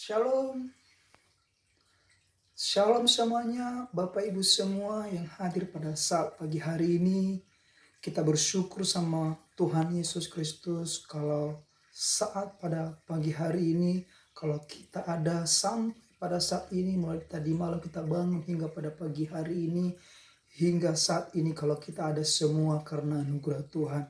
Shalom, shalom semuanya, Bapak Ibu semua yang hadir pada saat pagi hari ini. Kita bersyukur sama Tuhan Yesus Kristus kalau saat pada pagi hari ini, kalau kita ada sampai pada saat ini, mulai tadi malam kita bangun hingga pada pagi hari ini, hingga saat ini kalau kita ada semua karena anugerah Tuhan.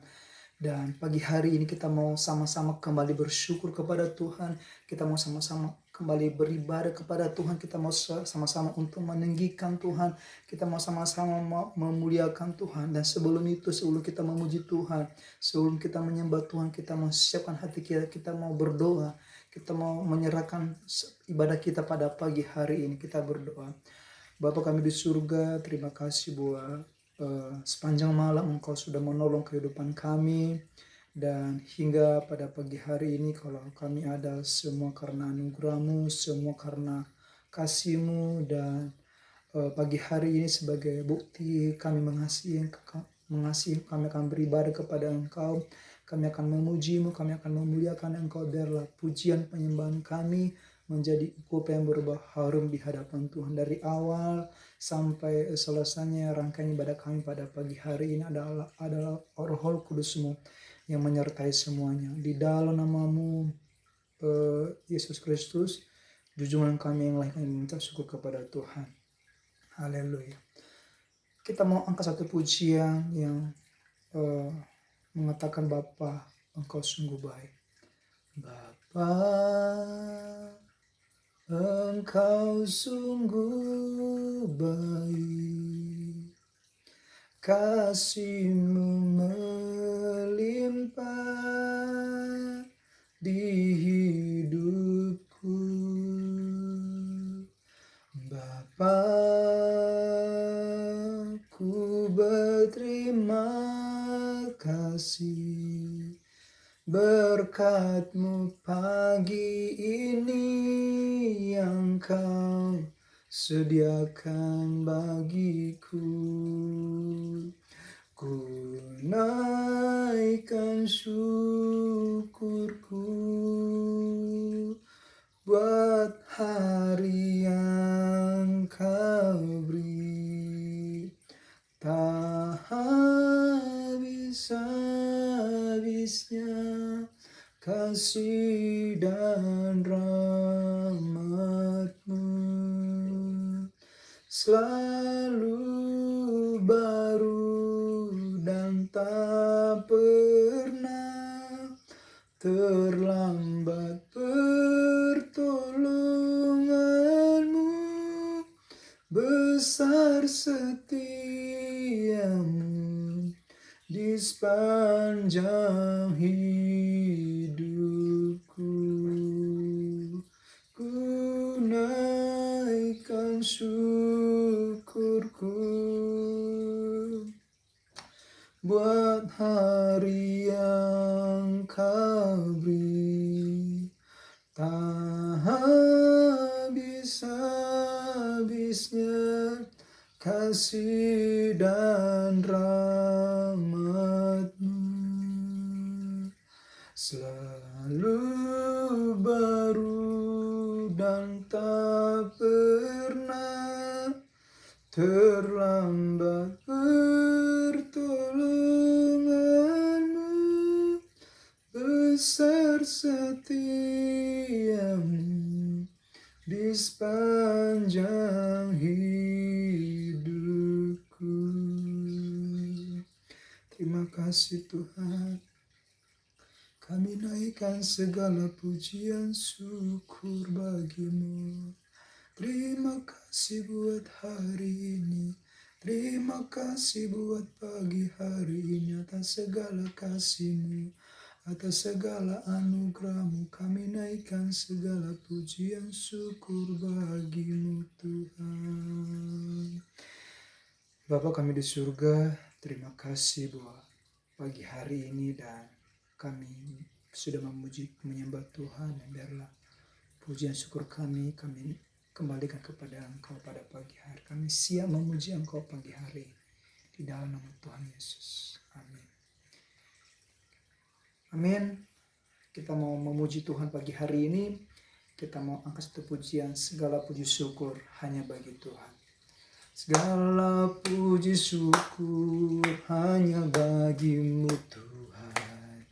Dan pagi hari ini kita mau sama-sama kembali bersyukur kepada Tuhan. Kita mau sama-sama kembali beribadah kepada Tuhan. Kita mau sama-sama untuk meninggikan Tuhan. Kita mau sama-sama memuliakan Tuhan. Dan sebelum itu, sebelum kita memuji Tuhan, sebelum kita menyembah Tuhan, kita mau siapkan hati kita. Kita mau berdoa. Kita mau menyerahkan ibadah kita pada pagi hari ini. Kita berdoa. Bapa kami di surga, terima kasih buat sepanjang malam Engkau sudah menolong kehidupan kami, dan hingga pada pagi hari ini kalau kami ada semua karena anugerah-Mu, semua karena kasih-Mu, dan pagi hari ini sebagai bukti kami mengasihi, kami akan beribadah kepada Engkau, kami akan memuji-Mu, kami akan memuliakan Engkau. Biarlah pujian penyembahan kami menjadi ukup yang berubah harum di hadapan Tuhan. Dari awal sampai selesainya rangkaian ibadah kami pada pagi hari ini adalah Roh Kudus-Mu yang menyertai semuanya. Di dalam nama-Mu Yesus Kristus, junjungan kami yang lain, kami minta syukur kepada Tuhan. Haleluya. Kita mau angkat satu pujian yang mengatakan Bapa, Engkau sungguh baik. Bapa, Engkau sungguh baik, kasih-Mu melimpah di hidupku. Bapa, ku berterima kasih berkat-Mu pagi ini yang Kau sediakan bagiku. Ku naikkan syukurku buat hari yang Kau beri. Tak habis-habisnya kasih dan rahmat-Mu, selalu baru dan tak pernah terlambat pertolongan-Mu, besar setia-Mu di sepanjang hidupku. Ku naikkan syukurku buat hari yang Kau beri. Tak habis-habisnya kasih dan rahmat-Mu, selalu baru dan tak pernah terlambat pertolongan-Mu, besar setia-Mu di sepanjang hidupku. Terima kasih Tuhan. Kami naikkan segala pujian syukur bagi-Mu. Terima kasih buat hari ini. Terima kasih buat pagi hari ini. Atas segala kasih-Mu, atas segala anugerah-Mu, kami naikkan segala pujian syukur bagi-Mu Tuhan. Bapa kami di surga, terima kasih buat pagi hari ini, dan kami sudah memuji menyembah Tuhan. Dan biarlah pujian syukur kami kembalikan kepada Engkau pada pagi hari. Kami siap memuji Engkau pagi hari di dalam nama Tuhan Yesus. Amin. Amin. Kita mau memuji Tuhan pagi hari ini. kita mau angkat satu pujian, segala puji syukur hanya bagi Tuhan. Segala puji syukur hanya bagimu Tuhan,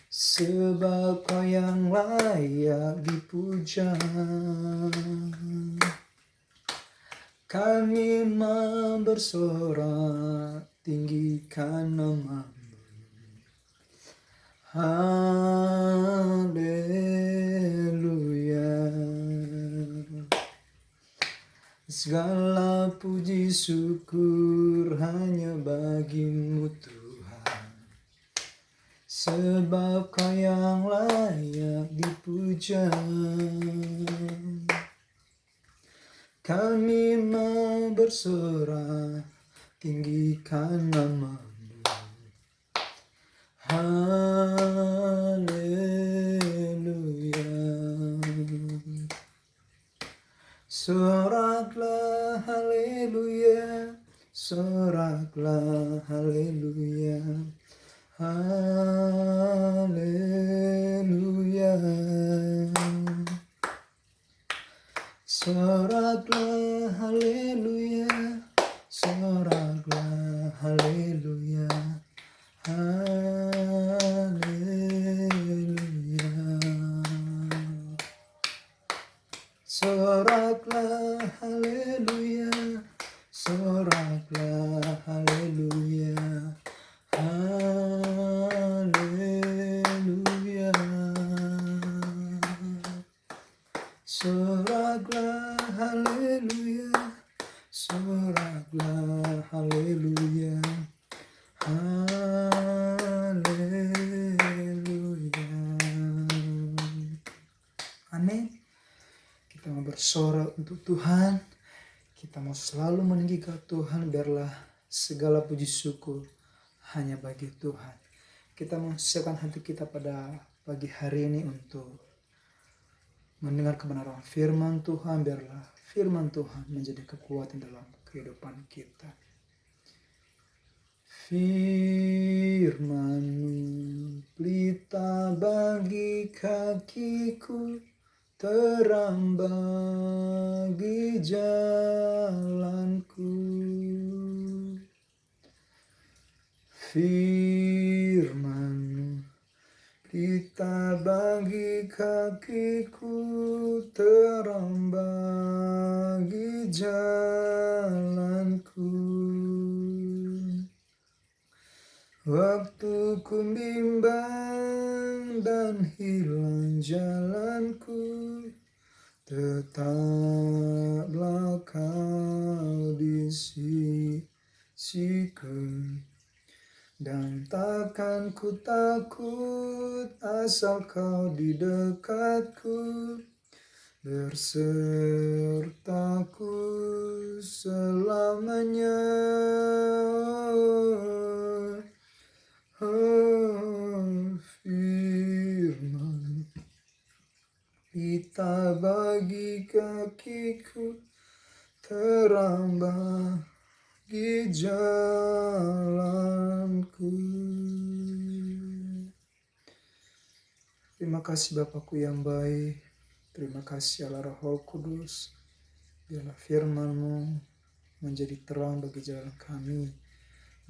sebab Kau yang layak dipuja. Kami mau bersorak tinggikan nama-Mu. Haleluya. Segala puji syukur hanya bagimu Tuhan, sebab Kau yang layak dipuja. Kami mau bersorak tinggikan nama-Mu. Haleluya. Soraklah haleluya, soraklah haleluya, haleluya. Soraklah haleluya, soraklah haleluya, haleluya. Soraklah haleluya, soraklah haleluya, haleluya. Soraklah haleluya, soraklah haleluya, haleluya. Amin. Kita mau bersorak untuk Tuhan. Kita mau selalu meninggikan Tuhan. Biarlah segala puji syukur hanya bagi Tuhan. Kita mau siapkan hati kita pada pagi hari ini untuk mendengar kebenaran firman Tuhan. Biarlah firman Tuhan menjadi kekuatan dalam kehidupan kita. Firman-Mu pelita bagi kakiku, terang bagi jalanku. Firman-Mu pelita bagi kakiku, terang bagi jalanku. Waktu ku bimbang dan hilang jalanku, tetaplah Kau di sisiku. Dan takkan ku takut asal Kau di dekatku, bersertaku selamanya. Firman pelita bagi kakiku, terang bagi jalanku. Terima kasih Bapakku yang baik. Terima kasih Allah Roh Kudus. Biarlah firman-Mu menjadi terang bagi jalan kami.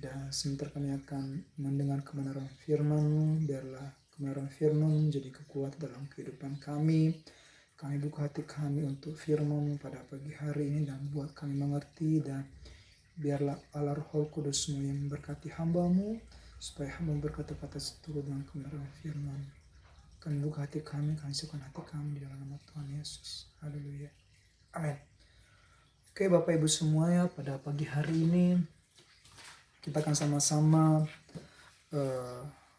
Dan sebentar kami akan mendengar kebenaran firman-Mu. Biarlah kebenaran firman-Mu menjadi kekuatan dalam kehidupan kami. Kami buka hati kami untuk firman-Mu pada pagi hari ini dan buat kami mengerti. Dan biarlah Allah Roh Kudus-Mu yang memberkati hamba-Mu, supaya hamba berkata-kata seturut dengan kebenaran firman. Kami buka hati kami siapkan hati kami di dalam nama Tuhan Yesus. Haleluya. Amin. Oke Bapak Ibu semua ya, pada pagi hari ini kita akan sama-sama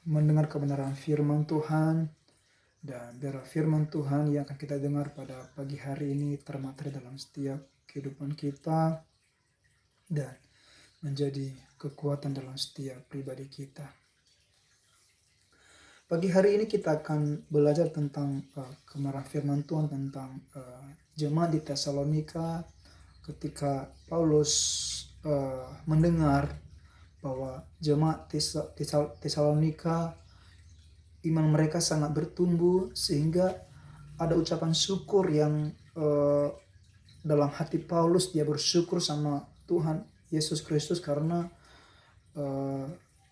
mendengar kebenaran firman Tuhan. Dan biar firman Tuhan yang akan kita dengar pada pagi hari ini termateri dalam setiap kehidupan kita dan menjadi kekuatan dalam setiap pribadi kita. Pagi hari ini kita akan belajar tentang kebenaran firman Tuhan tentang jemaat di Tesalonika ketika Paulus mendengar bahwa jemaat Tesalonika iman mereka sangat bertumbuh sehingga ada ucapan syukur yang dalam hati Paulus. Dia bersyukur sama Tuhan Yesus Kristus karena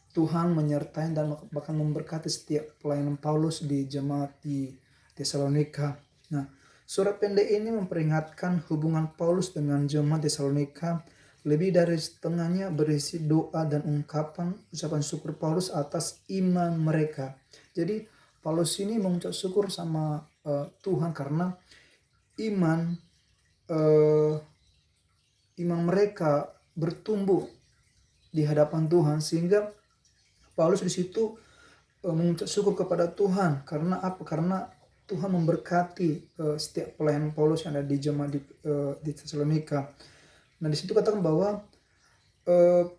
Tuhan menyertai dan bahkan memberkati setiap pelayanan Paulus di jemaat di Tesalonika. Nah, surat pendek ini memperingatkan hubungan Paulus dengan jemaat Tesalonika. Lebih dari setengahnya berisi doa dan ungkapan ucapan syukur Paulus atas iman mereka. Jadi Paulus ini mengucap syukur sama Tuhan karena iman mereka bertumbuh di hadapan Tuhan, sehingga Paulus di situ mengucap syukur kepada Tuhan. Karena apa? Karena Tuhan memberkati setiap pelayan Paulus yang ada di jemaat di Tesalonika. Nah, di situ katakan bahwa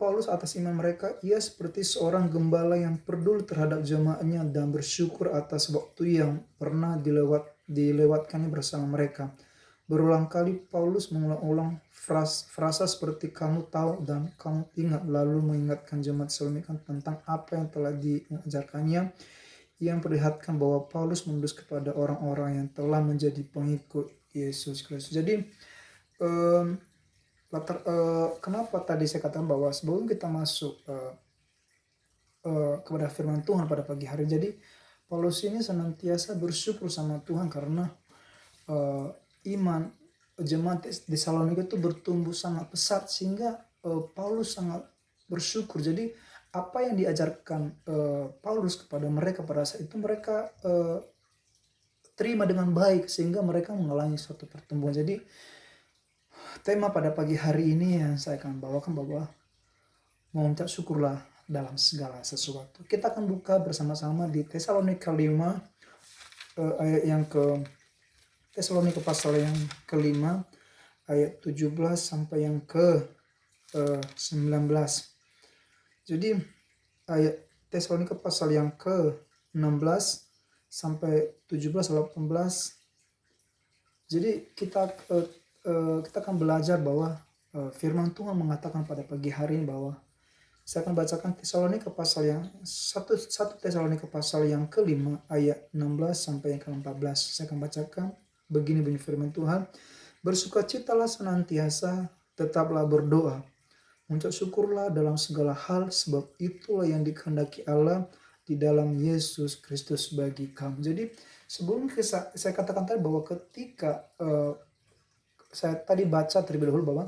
Paulus atas iman mereka, ia seperti seorang gembala yang peduli terhadap jemaatnya dan bersyukur atas waktu yang pernah dilewatkannya bersama mereka. Berulang kali Paulus mengulang-ulang frasa seperti kamu tahu dan kamu ingat, lalu mengingatkan jemaat Tesalonika tentang apa yang telah diajarkannya. Yang memperlihatkan bahwa Paulus menulis kepada orang-orang yang telah menjadi pengikut Yesus Kristus. Jadi kenapa tadi saya katakan bahwa sebelum kita masuk kepada firman Tuhan pada pagi hari, jadi Paulus ini senantiasa bersyukur sama Tuhan karena iman jemaat di Tesalonika itu bertumbuh sangat pesat, sehingga Paulus sangat bersyukur. Jadi apa yang diajarkan Paulus kepada mereka pada saat itu mereka terima dengan baik, sehingga mereka mengalami suatu pertumbuhan. Jadi tema pada pagi hari ini yang saya akan bawakan bahwa mengucap syukurlah dalam segala sesuatu. Kita akan buka bersama-sama di Tesalonika 5 ayat yang ke Tesalonika pasal yang ke-5 ayat 17 sampai yang ke-19. Jadi ayat Tesalonika pasal yang ke-16 sampai 17-18. Jadi kita akan belajar bahwa firman Tuhan mengatakan pada pagi hari ini bahwa saya akan bacakan Tesalonika pasal yang 1 Tesalonika pasal yang ke-5 ayat 16 sampai yang ke-14. Saya akan bacakan begini bunyi firman Tuhan. Bersukacitalah senantiasa, tetaplah berdoa. Mengucap syukurlah dalam segala hal, sebab itulah yang dikehendaki Allah di dalam Yesus Kristus bagi kamu. Jadi sebelum saya katakan tadi bahwa ketika saya tadi baca terlebih dahulu bahwa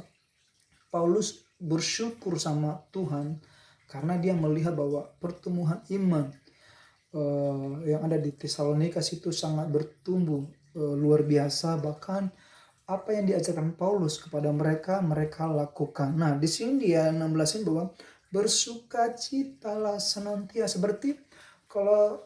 Paulus bersyukur sama Tuhan karena dia melihat bahwa pertumbuhan iman yang ada di Tesalonika itu sangat bertumbuh luar biasa. Bahkan apa yang diajarkan Paulus kepada mereka lakukan. Nah, di sini dia 16-in bahwa bersukacitalah senantiasa. Berarti kalau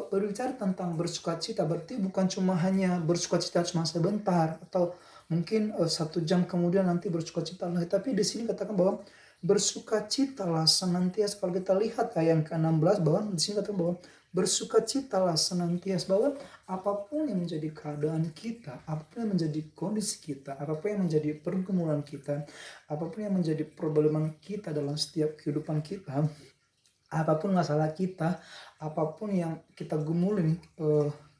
berbicara tentang bersukacita, berarti bukan cuma hanya bersukacita cuma sebentar atau mungkin 1 jam kemudian nanti bersukacita lagi. Tapi di sini katakan bahwa bersukacitalah senantiasa. Kalau kita lihat ayat ke-16 bahwa di sini katakan bahwa bersukacitalah senantiasa, bahwa apapun yang menjadi keadaan kita, apapun yang menjadi kondisi kita, apapun yang menjadi pergumulan kita, apapun yang menjadi problem kita dalam setiap kehidupan kita, apapun masalah kita, apapun yang kita gumulin,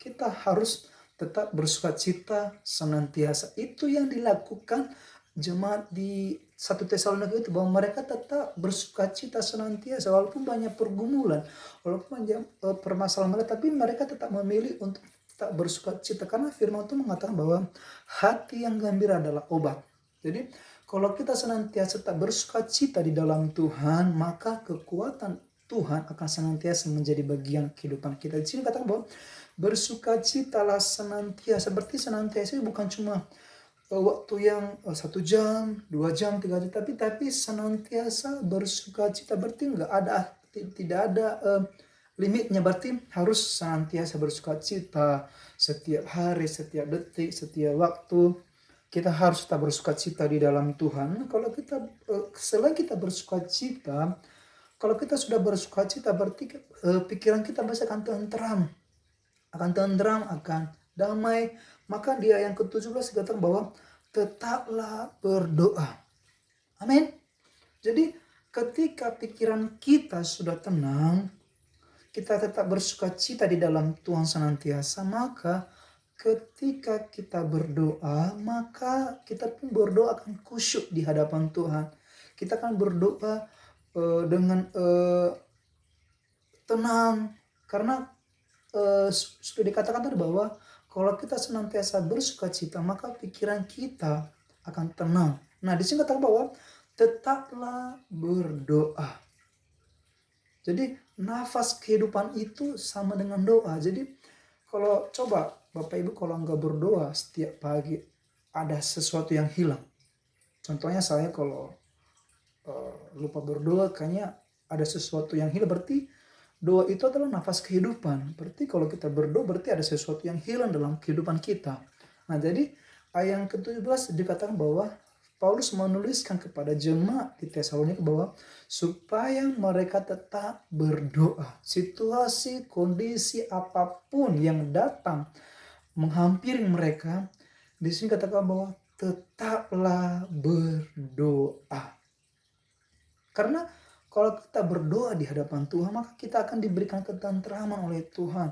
kita harus tetap bersukacita senantiasa. Itu yang dilakukan jemaat di 1 Tesalonika itu, bahwa mereka tetap bersukacita senantiasa walaupun banyak pergumulan, walaupun banyak permasalahan mereka, tapi mereka tetap memilih untuk tetap bersukacita karena firman itu mengatakan bahwa hati yang gembira adalah obat. Jadi kalau kita senantiasa tetap bersukacita di dalam Tuhan, maka kekuatan Tuhan akan senantiasa menjadi bagian kehidupan kita. Di sini katakan bahwa bersukacitalah senantiasa. Berarti senantiasa bukan cuma waktu yang 1 jam, 2 jam, 3 jam, tapi senantiasa bersukacita. Berarti tidak ada limitnya. Berarti harus senantiasa bersukacita setiap hari, setiap detik, setiap waktu. Kita harus tetap bersukacita di dalam Tuhan. Kalau kita selain kita bersukacita, kalau kita sudah bersukacita, berarti pikiran kita pasti akan tentram, akan damai. Maka di ayat yang ke-17 dikatakan bahwa tetaplah berdoa. Amin. Jadi ketika pikiran kita sudah tenang, kita tetap bersukacita di dalam Tuhan senantiasa, maka ketika kita berdoa, maka kita pun berdoa akan khusyuk di hadapan Tuhan. Kita akan berdoa dengan tenang, karena sudah dikatakan tadi bahwa kalau kita senantiasa bersukacita, maka pikiran kita akan tenang. Nah, di sini katakan bahwa tetaplah berdoa. Jadi nafas kehidupan itu sama dengan doa. Jadi kalau coba Bapak Ibu kalau nggak berdoa setiap pagi, ada sesuatu yang hilang. Contohnya saya kalau lupa berdoa, kayaknya ada sesuatu yang hilang. Berarti doa itu adalah nafas kehidupan. Berarti kalau kita berdoa berarti ada sesuatu yang hilang dalam kehidupan kita. Nah, jadi ayat yang ke-17 dikatakan bahwa Paulus menuliskan kepada jemaat di Tesalonika bahwa supaya mereka tetap berdoa. Situasi, kondisi apapun yang datang menghampiri mereka, di sini katakan bahwa tetaplah berdoa. Karena kalau kita berdoa di hadapan Tuhan, maka kita akan diberikan ketentraman oleh Tuhan.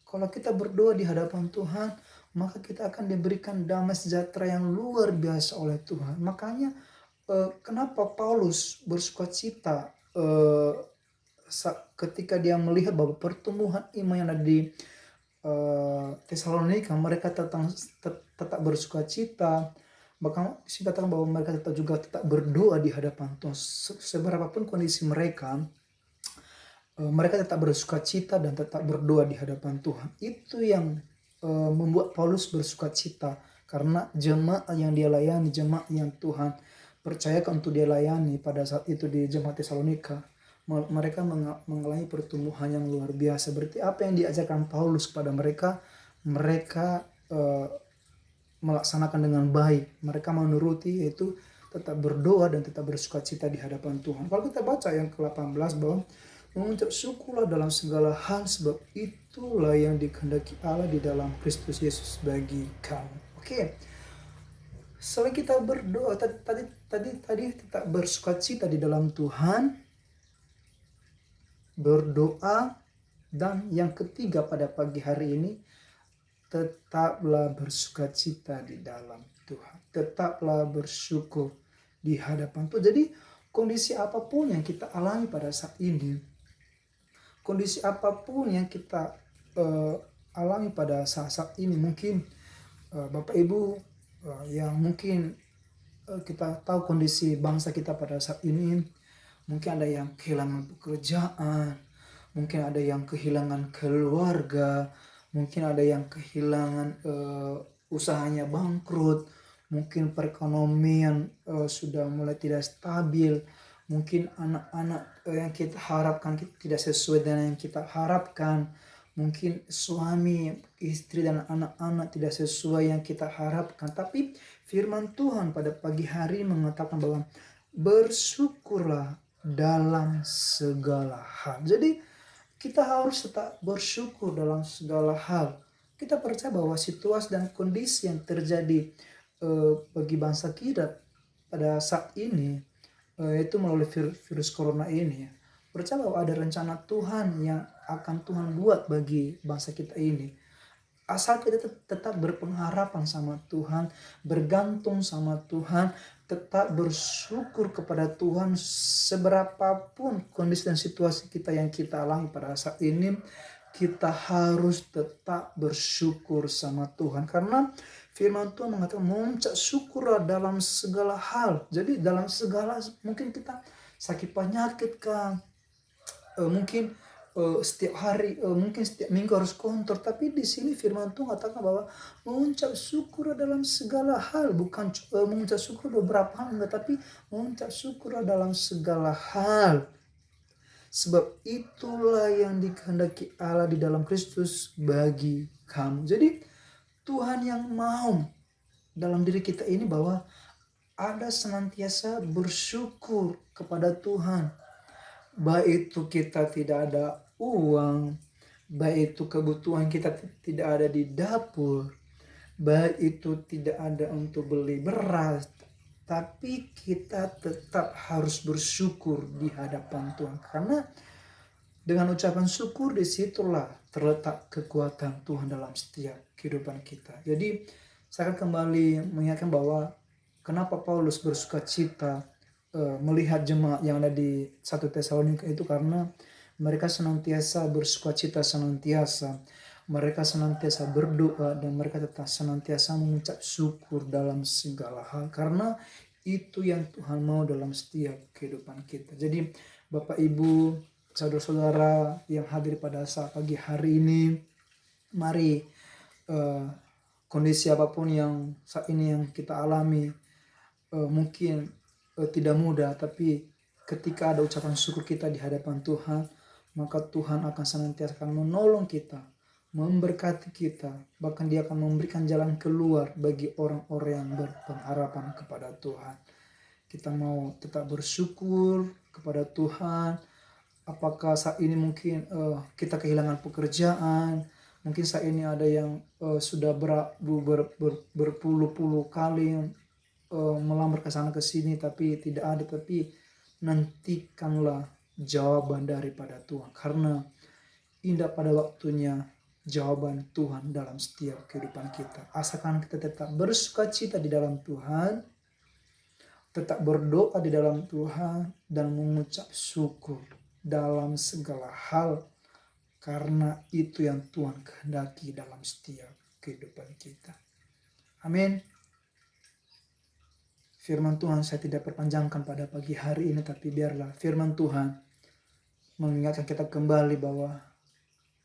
Kalau kita berdoa di hadapan Tuhan, maka kita akan diberikan damai sejahtera yang luar biasa oleh Tuhan. Makanya kenapa Paulus bersukacita ketika dia melihat bahwa pertumbuhan iman yang ada di Tesalonika, mereka tetap bersukacita. Bahkan dikatakan bahwa mereka tetap berdoa di hadapan Tuhan. Seberapapun kondisi mereka, mereka tetap bersukacita dan tetap berdoa di hadapan Tuhan. Itu yang membuat Paulus bersukacita, karena jemaat yang dia layani, jemaat yang Tuhan percayakan untuk dia layani pada saat itu di jemaat Tesalonika, mereka mengalami pertumbuhan yang luar biasa. Berarti apa yang diajarkan Paulus kepada mereka, mereka melaksanakan dengan baik. Mereka menuruti, yaitu tetap berdoa dan tetap bersukacita di hadapan Tuhan. Kalau kita baca yang ke-18 bahwa mengucap syukurlah dalam segala hal, sebab itulah yang dikehendaki Allah di dalam Kristus Yesus bagi kamu. Oke. Selain kita berdoa tadi tetap bersukacita di dalam Tuhan, berdoa, dan yang ketiga pada pagi hari ini, tetaplah bersukacita di dalam Tuhan. Tetaplah bersyukur di hadapan Tuhan. Jadi kondisi apapun yang kita alami pada saat ini, kondisi apapun yang kita alami pada saat ini, mungkin Bapak Ibu yang mungkin kita tahu kondisi bangsa kita pada saat ini, mungkin ada yang kehilangan pekerjaan, mungkin ada yang kehilangan keluarga, mungkin ada yang kehilangan usahanya bangkrut, mungkin perekonomian sudah mulai tidak stabil, mungkin anak-anak yang kita harapkan tidak sesuai dengan yang kita harapkan, mungkin suami, istri, dan anak-anak tidak sesuai yang kita harapkan. Tapi firman Tuhan pada pagi hari mengatakan bahwa bersyukurlah dalam segala hal. Jadi kita harus tetap bersyukur dalam segala hal. Kita percaya bahwa situasi dan kondisi yang terjadi bagi bangsa kita pada saat ini, itu melalui virus corona ini, percaya bahwa ada rencana Tuhan yang akan Tuhan buat bagi bangsa kita ini. Asal kita tetap berpengharapan sama Tuhan, bergantung sama Tuhan, tetap bersyukur kepada Tuhan seberapapun kondisi dan situasi kita yang kita alami pada saat ini, kita harus tetap bersyukur sama Tuhan. Karena firman Tuhan mengatakan mengucap syukurlah dalam segala hal. Jadi dalam segala, mungkin kita sakit penyakit kan, mungkin setiap hari, mungkin setiap minggu harus kantor, tapi di sini firman Tuhan katakan bahwa mengucap syukur dalam segala hal, bukan mengucap syukur beberapa hal, enggak, tapi mengucap syukur dalam segala hal, sebab itulah yang dikehendaki Allah di dalam Kristus bagi kamu. Jadi Tuhan yang mau dalam diri kita ini bahwa ada senantiasa bersyukur kepada Tuhan. Baik itu kita tidak ada uang, baik itu kebutuhan kita tidak ada di dapur, baik itu tidak ada untuk beli beras, tapi kita tetap harus bersyukur di hadapan Tuhan. Karena Dengan ucapan syukur disitulah terletak kekuatan Tuhan dalam setiap kehidupan kita. Jadi saya akan kembali mengingatkan bahwa kenapa Paulus bersuka cita melihat jemaat yang ada di 1 Tesalonika itu, karena mereka senantiasa bersuka cita senantiasa. Mereka senantiasa berdoa dan mereka tetap senantiasa mengucap syukur dalam segala hal. Karena itu yang Tuhan mau dalam setiap kehidupan kita. Jadi Bapak Ibu, saudara-saudara yang hadir pada saat pagi hari ini, mari kondisi apapun yang saat ini yang kita alami, mungkin tidak mudah, tapi ketika ada ucapan syukur kita di hadapan Tuhan, maka Tuhan akan senantiasa akan menolong kita, memberkati kita, bahkan Dia akan memberikan jalan keluar bagi orang-orang yang berpengharapan kepada Tuhan. Kita mau tetap bersyukur kepada Tuhan. Apakah saat ini mungkin kita kehilangan pekerjaan, mungkin saat ini ada yang sudah berpuluh-puluh kali melamar ke sana ke sini tapi tidak ada, tapi nantikanlah jawaban daripada Tuhan, karena indah pada waktunya jawaban Tuhan dalam setiap kehidupan kita. Asalkan kita tetap bersukacita di dalam Tuhan, tetap berdoa di dalam Tuhan, dan mengucap syukur dalam segala hal, karena itu yang Tuhan kehendaki dalam setiap kehidupan kita. Amin. Firman Tuhan saya tidak perpanjangkan pada pagi hari ini, tapi biarlah firman Tuhan mengingatkan kita kembali bahwa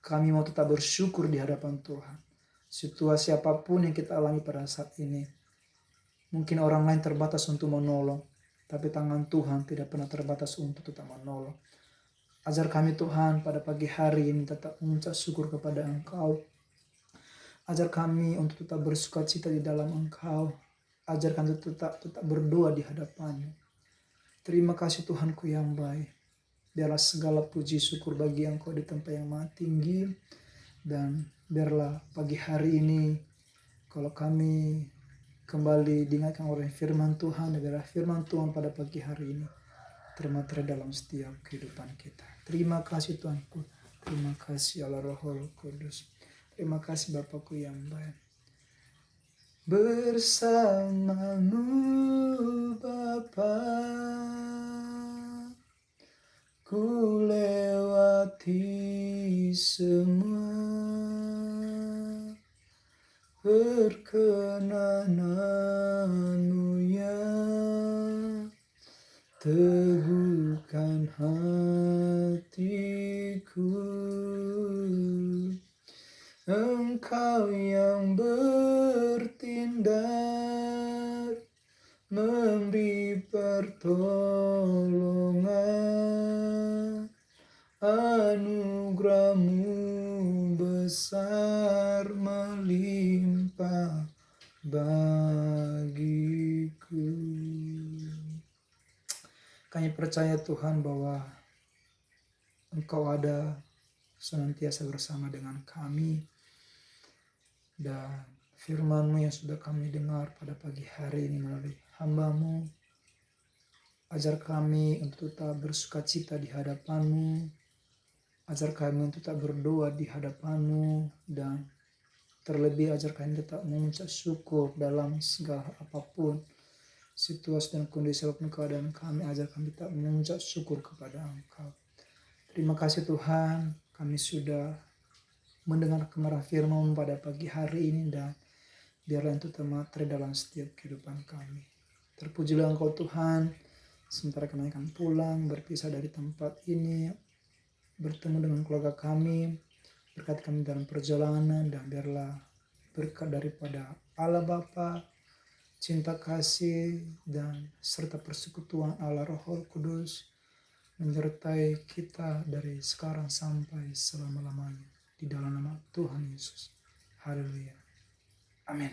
kami mau tetap bersyukur di hadapan Tuhan. Situasi apapun yang kita alami pada saat ini, mungkin orang lain terbatas untuk menolong, tapi tangan Tuhan tidak pernah terbatas untuk tetap menolong. Ajar kami Tuhan pada pagi hari ini tetap mengucap syukur kepada Engkau. Ajar kami untuk tetap bersukacita di dalam Engkau. Ajar kami tetap berdoa di hadapan-Mu. Terima kasih Tuhanku yang baik. Biarlah segala puji syukur bagi Engkau di tempat yang maha tinggi. Dan biarlah pagi hari ini, kalau kami kembali diingatkan oleh firman Tuhan, biarlah firman Tuhan pada pagi hari ini terima-terima dalam setiap kehidupan kita. Terima kasih Tuhanku. Terima kasih Allah Rohul Kudus. Terima kasih Bapakku yang baik. Bersama-Mu Bapa, ku lewati semua perkenanan-Mu yang teguhkan hatiku. Engkau yang bertindak, memberi pertolongan, anugerah-Mu besar melimpah bagiku. Kami percaya Tuhan bahwa Engkau ada senantiasa bersama dengan kami, dan firman-Mu yang sudah kami dengar pada pagi hari ini melalui hamba-Mu, ajar kami untuk tetap bersukacita di hadapan-Mu, ajar kami untuk tetap berdoa di hadapan-Mu, dan terlebih ajar kami tetap mengucap syukur dalam segala apapun situasi dan kondisi apapun keadaan kami. Ajar kami tetap mengucap syukur kepada Engkau. Terima kasih Tuhan, kami sudah mendengar kebenaran firman pada pagi hari ini, dan biarlah itu termateri dalam setiap kehidupan kami. Terpujilah Engkau Tuhan, sementara kami akan pulang berpisah dari tempat ini, bertemu dengan keluarga kami, berkat kami dalam perjalanan, dan biarlah berkat daripada Allah Bapa, cinta kasih, dan serta persekutuan Allah Roh Kudus menyertai kita dari sekarang sampai selama-lamanya. Di dalam nama Tuhan Yesus. Haleluya. Amin.